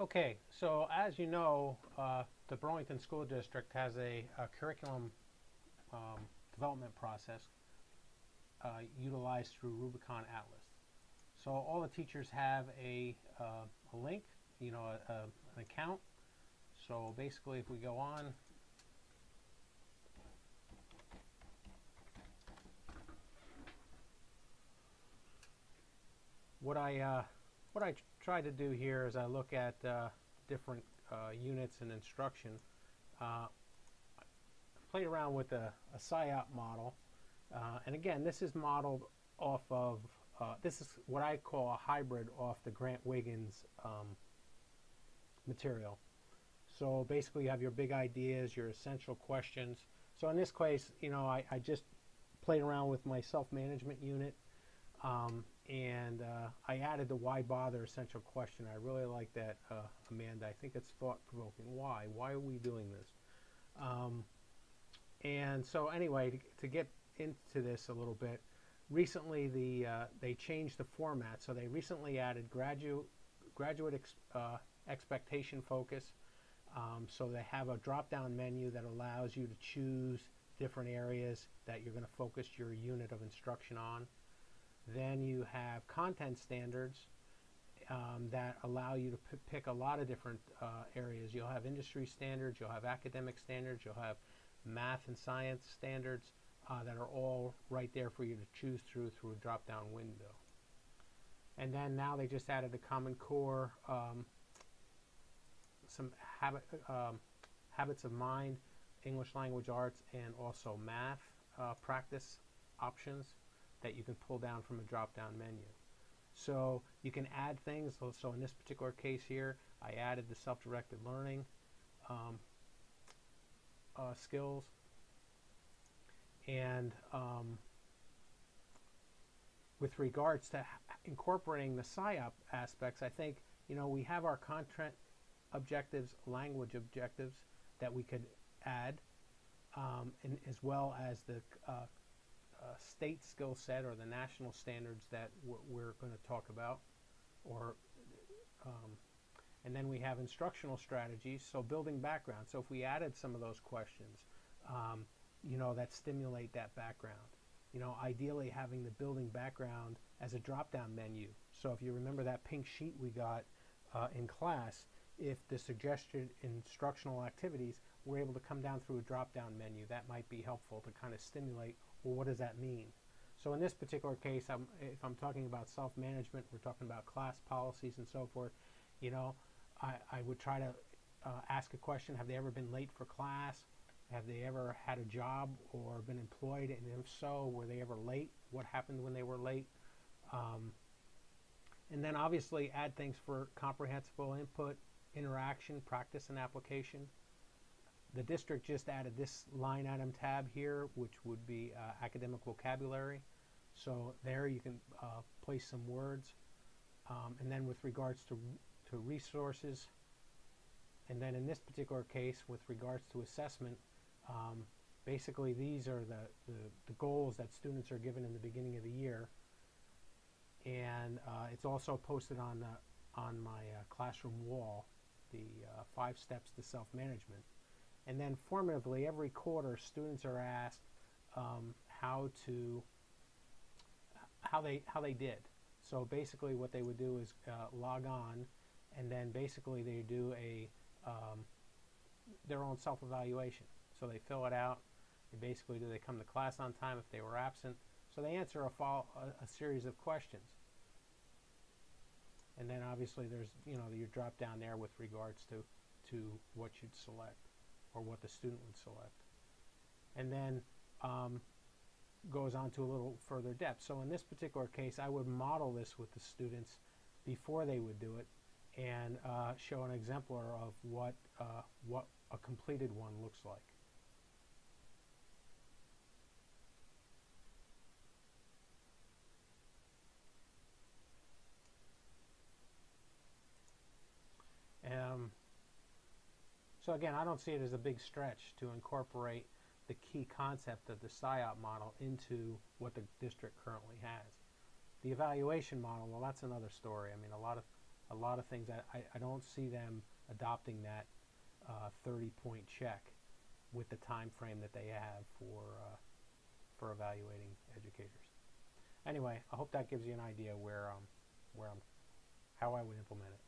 Okay, so as you know, the Burlington School District has a curriculum development process utilized through Rubicon Atlas. So all the teachers have a link, an account. So basically, if we go on, what I try to do here is I look at different units and instruction. Played around with a SIOP model, and again, this is modeled off of this is what I call a hybrid off the Grant-Wiggins material. So basically, you have your big ideas, your essential questions. So in this case, I just played around with my self-management unit, and I added the why bother essential question. I really like that, Amanda. I think it's thought-provoking. Why? Why are we doing this? And so anyway, to get into this a little bit, recently they changed the format. So they recently added graduate expectation focus. So they have a drop-down menu that allows you to choose different areas that you're going to focus your unit of instruction on. Then you have content standards that allow you to pick a lot of different areas. You'll have industry standards, you'll have academic standards, you'll have math and science standards that are all right there for you to choose through a drop-down window. And then now they just added the Common Core, some habits of mind, English language arts, and also math practice options that you can pull down from a drop-down menu. So you can add things. So in this particular case here, I added the self-directed learning skills, and with regards to incorporating the SIOP aspects, I think we have our content objectives, language objectives that we could add, and as well as the state skill set or the national standards that we're going to talk about, and then we have instructional strategies, so building background. So if we added some of those questions, that stimulate that background, ideally having the building background as a drop-down menu. So if you remember that pink sheet we got in class, if the suggested instructional activities were able to come down through a drop-down menu, that might be helpful to kind of stimulate, well, what does that mean? So in this particular case, if I'm talking about self-management, we're talking about class policies and so forth, I would try to ask a question: have they ever been late for class? Have they ever had a job or been employed? And if so, were they ever late? What happened when they were late? And then obviously add things for comprehensible input, interaction, practice, and application. The district just added this line item tab here, which would be academic vocabulary. So there you can place some words. And then with regards to resources, and then in this particular case with regards to assessment, basically these are the goals that students are given in the beginning of the year, and it's also posted on my classroom wall, the 5 steps to self-management. And then formatively, every quarter students are asked how they did. So basically what they would do is log on, and then basically they do their own self-evaluation. So they fill it out. Basically, do they come to class on time if they were absent? So they answer a series of questions. And then obviously there's your drop down there with regards to what you'd select or what the student would select. And then goes on to a little further depth. So in this particular case, I would model this with the students before they would do it, and show an exemplar of what a completed one looks like. So again, I don't see it as a big stretch to incorporate the key concept of the SIOP model into what the district currently has. The evaluation model, well, that's another story. I mean, a a lot of things I don't see them adopting that 30-point check with the time frame that they have for evaluating educators. Anyway, I hope that gives you an idea how I would implement it.